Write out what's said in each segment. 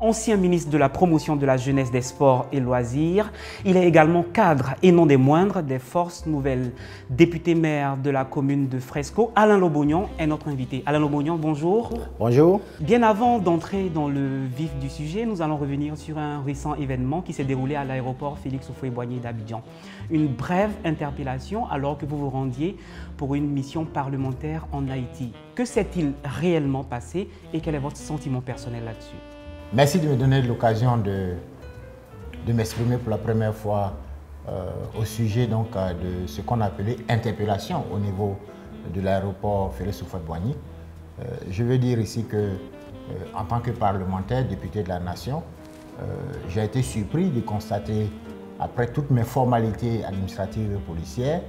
ancien ministre de la promotion de la jeunesse, des sports et loisirs. Il est également cadre, et non des moindres, des forces nouvelles. Député maire de la commune de Fresco, Alain Lobognon est notre invité. Alain Lobognon, bonjour. Bonjour. Bien avant d'entrer dans le vif du sujet, nous allons revenir sur un récent événement qui s'est déroulé à l'aéroport Félix Houphouët-Boigny d'Abidjan. Une brève interpellation alors que vous vous rendiez pour une mission parlementaire en Haïti. Que s'est-il réellement passé et quel est votre sentiment personnel là-dessus? Merci de me donner l'occasion de m'exprimer pour la première fois au sujet de ce qu'on appelait interpellation au niveau de l'aéroport Félix Houphouët-Boigny. Je veux dire ici que, en tant que parlementaire, député de la Nation, j'ai été surpris de constater, après toutes mes formalités administratives et policières,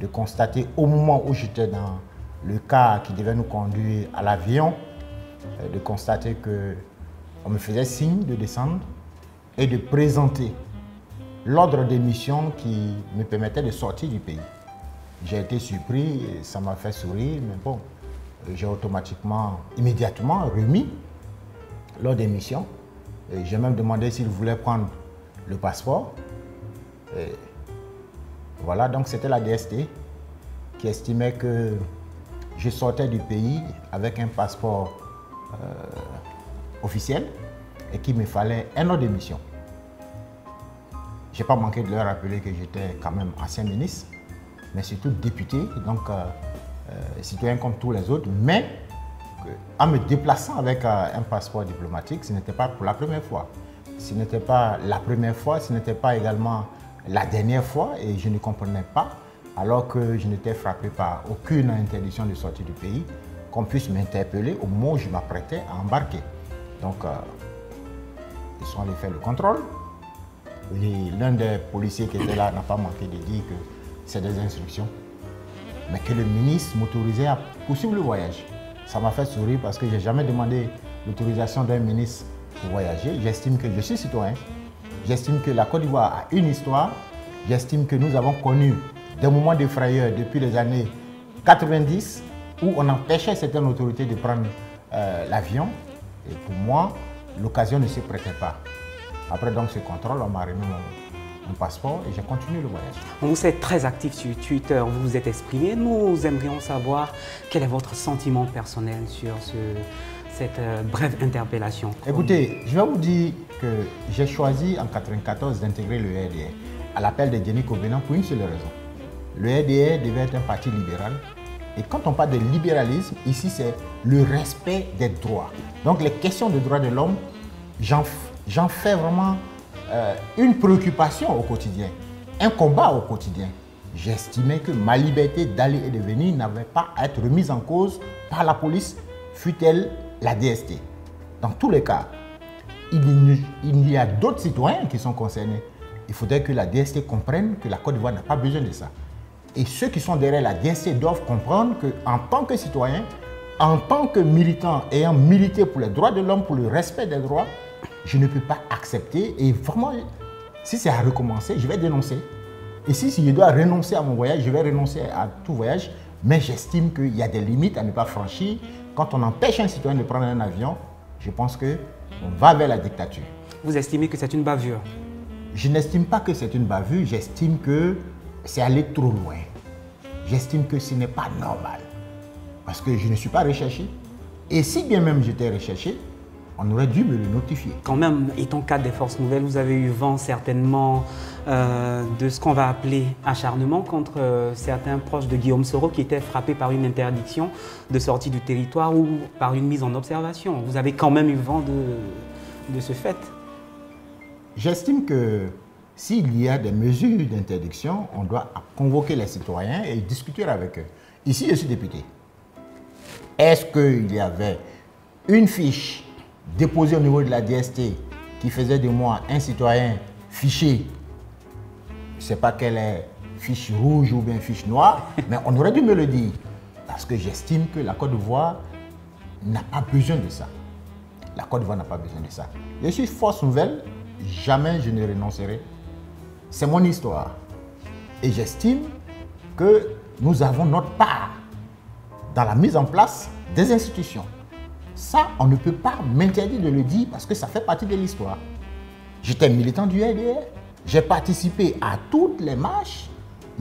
de constater au moment où j'étais dans le car qui devait nous conduire à l'avion, de constater qu'on me faisait signe de descendre et de présenter l'ordre des missions qui me permettait de sortir du pays. J'ai été surpris, et ça m'a fait sourire, mais bon, j'ai immédiatement remis l'ordre des missions. J'ai même demandé s'il voulait prendre le passeport. Et voilà, donc c'était la DST qui estimait que je sortais du pays avec un passeport officiel et qu'il me fallait un ordre de mission. Je n'ai pas manqué de leur rappeler que j'étais quand même ancien ministre, mais surtout député, donc citoyen comme tous les autres, mais en me déplaçant avec un passeport diplomatique, ce n'était pas pour la première fois. Ce n'était pas la première fois, ce n'était pas également la dernière fois, et je ne comprenais pas, alors que je n'étais frappé par aucune interdiction de sortie du pays, qu'on puisse m'interpeller au moment où je m'apprêtais à embarquer. Donc, ils sont allés faire le contrôle. L'un des policiers qui était là n'a pas manqué de dire que c'est des instructions, mais que le ministre m'autorisait à poursuivre le voyage. Ça m'a fait sourire parce que je n'ai jamais demandé l'autorisation d'un ministre pour voyager. J'estime que je suis citoyen. J'estime que la Côte d'Ivoire a une histoire. J'estime que nous avons connu des moments de frayeur depuis les années 90 où on empêchait certaines autorités de prendre l'avion. Et pour moi, l'occasion ne se prêtait pas. Après donc ce contrôle, on m'a remis mon passeport et j'ai continué le voyage. Vous êtes très actif sur Twitter, vous vous êtes exprimé. Nous aimerions savoir quel est votre sentiment personnel sur cette brève interpellation. Écoutez, je vais vous dire que j'ai choisi en 1994 d'intégrer le RDR à l'appel de Jenny Kobenan pour une seule raison. Le RDR devait être un parti libéral. Et quand on parle de libéralisme, ici c'est le respect des droits. Donc les questions de droits de l'homme, j'en fais vraiment une préoccupation au quotidien, un combat au quotidien. J'estimais que ma liberté d'aller et de venir n'avait pas à être remise en cause par la police, fût-elle la DST. Dans tous les cas, il y a d'autres citoyens qui sont concernés. Il faudrait que la DST comprenne que la Côte d'Ivoire n'a pas besoin de ça. Et ceux qui sont derrière la DST doivent comprendre qu'en tant que citoyen, en tant que militant ayant milité pour les droits de l'homme, pour le respect des droits, je ne peux pas accepter. Et vraiment, si c'est à recommencer, je vais dénoncer. Et si je dois renoncer à mon voyage, je vais renoncer à tout voyage. Mais j'estime qu'il y a des limites à ne pas franchir. Quand on empêche un citoyen de prendre un avion, je pense qu'on va vers la dictature. Vous estimez que c'est une bavure? Je n'estime pas que c'est une bavure, j'estime que c'est aller trop loin. J'estime que ce n'est pas normal. Parce que je ne suis pas recherché. Et si bien même j'étais recherché, on aurait dû me le notifier. Quand même, étant cadre des forces nouvelles, vous avez eu vent certainement de ce qu'on va appeler acharnement contre certains proches de Guillaume Soro qui étaient frappés par une interdiction de sortie du territoire ou par une mise en observation. Vous avez quand même eu vent de ce fait. J'estime que s'il y a des mesures d'interdiction, on doit convoquer les citoyens et discuter avec eux. Ici, je suis député. Est-ce qu'il y avait une fiche déposée au niveau de la DST qui faisait de moi un citoyen fiché? Je ne sais pas quelle est fiche rouge ou bien fiche noire, mais on aurait dû me le dire. Parce que j'estime que la Côte d'Ivoire n'a pas besoin de ça. La Côte d'Ivoire n'a pas besoin de ça. Je suis force nouvelle, jamais je ne renoncerai. C'est mon histoire. Et j'estime que nous avons notre part dans la mise en place des institutions. Ça, on ne peut pas m'interdire de le dire parce que ça fait partie de l'histoire. J'étais militant du LDR. J'ai participé à toutes les marches.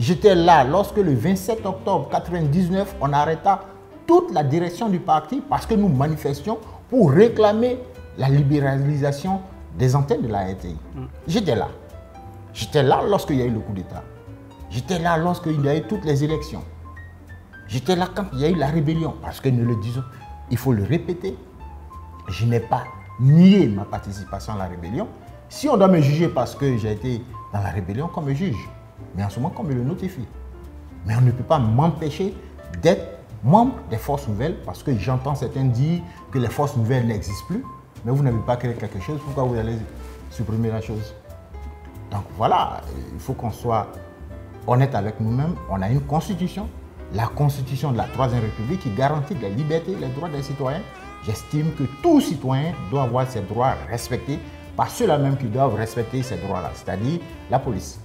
J'étais là lorsque le 27 octobre 1999, on arrêta toute la direction du parti parce que nous manifestions pour réclamer la libéralisation des antennes de la RTI. J'étais là. J'étais là lorsqu'il y a eu le coup d'État. J'étais là lorsqu'il y a eu toutes les élections. J'étais là quand il y a eu la rébellion. Parce que nous le disons, il faut le répéter. Je n'ai pas nié ma participation à la rébellion. Si on doit me juger parce que j'ai été dans la rébellion, qu'on me juge. Mais en ce moment, qu'on me le notifie. Mais on ne peut pas m'empêcher d'être membre des forces nouvelles parce que j'entends certains dire que les forces nouvelles n'existent plus. Mais vous n'avez pas créé quelque chose, pourquoi vous allez supprimer la chose? Donc voilà, il faut qu'on soit honnête avec nous-mêmes. On a une constitution, la constitution de la Troisième République qui garantit les libertés et les droits des citoyens. J'estime que tout citoyen doit avoir ses droits respectés par ceux-là même qui doivent respecter ces droits-là, c'est-à-dire la police.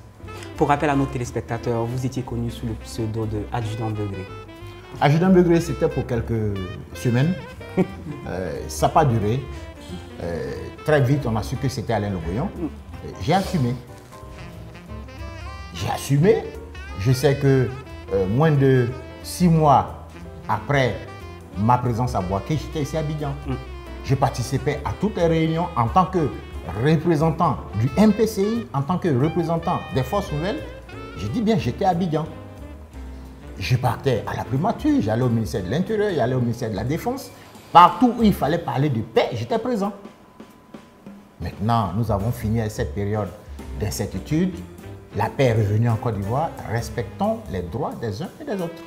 Pour rappel à nos téléspectateurs, vous étiez connu sous le pseudo de Adjudant Begré. Adjudant Begré, c'était pour quelques semaines. Ça n'a pas duré. Très vite, on a su que c'était Alain Logoyon. J'ai assumé. J'ai assumé. Je sais que moins de 6 mois après ma présence à Bouaké, j'étais ici à Abidjan. Je participais à toutes les réunions en tant que représentant du MPCI, en tant que représentant des forces nouvelles. Je dis bien, j'étais à Abidjan. Je partais à la primature, j'allais au ministère de l'Intérieur, j'allais au ministère de la Défense. Partout où il fallait parler de paix, j'étais présent. Maintenant, nous avons fini avec cette période d'incertitude. La paix est revenue en Côte d'Ivoire. Respectons les droits des uns et des autres.